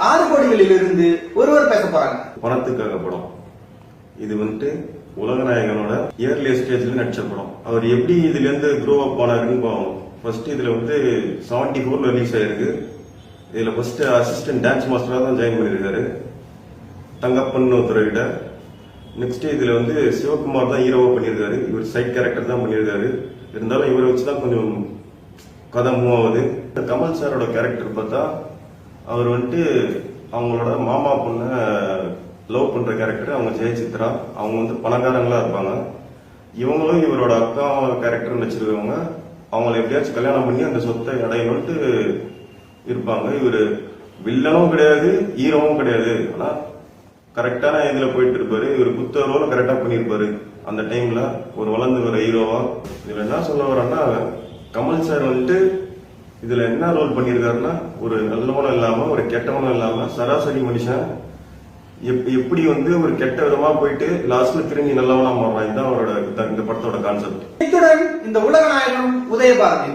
6 கோடிகளிலிருந்து ஒருவர் பேச போறாங்க. பணத்துக்காக படம் இது உலகநாயகனோட இயர்லி ஸ்டேஜ்ல நடிச்ச படம். அவர் எப்படி இதுல இருந்து க்ரோ அப் ஆனாருன்னு போவோம். ஃபர்ஸ்ட் இதுல 74 ரிலீஸ் ஆயிருக்கு. இதுல ஃபர்ஸ்ட் அசிஸ்டன்ட் டான்ஸ் மாஸ்டரா தான் ஜாயின் பண்ணிருக்காரு தங்கப்பன் ஒருத்தர்கிட்ட. நெக்ஸ்ட் இதுல சிவகுமார் தான் ஹீரோவா பண்ணியிருக்காரு. இவர் சைட் கேரக்டர் தான் பண்ணியிருக்காரு. இருந்தாலும் இவரை வச்சுதான் கொஞ்சம் கதை மூவ் ஆகுது. கமல் சாரோட கேரக்டர் பார்த்தா அவர் அவங்களோட மாமா பொண்ண லவ் பண்ற கேரக்டர். அவங்க ஜெயசித்ரா. அவங்க பணக்காரங்களா இருப்பாங்க. இவங்களும் இவரோட அக்கா கேரக்டர் வச்சிருக்கவங்க. அவங்களை எப்படியாச்சும் கல்யாணம் பண்ணி அந்த சொத்தை அடையணும்ட்டு இருப்பாங்க. இவரு வில்லனும் கிடையாது, ஹீரோவும் கிடையாது. ஆனா கரெக்டான இதுல போயிட்டு இருப்பாரு. இவர் குத்த ரோல கரெக்டா பண்ணிருப்பாரு அந்த டைம்ல ஒரு வளர்ந்து வர ஹீரோவா. இதுல என்ன சொல்ல வரேன்னா, கமல் சார் இதுல என்ன ரோல் பண்ணிருக்காருன்னா, ஒரு நல்லவனும் இல்லாம ஒரு கெட்டவனும் இல்லாம சராசரி மனுஷன் எப்படி ஒரு கெட்ட விதமா போயிட்டு லாஸ்ட்ல திரும்பி நல்லவனா மாறான். இதுதான் அவரோட இந்த படத்தோட கான்செப்ட். இத்துடன் இந்த உலக நாயகன் உதயபாரதி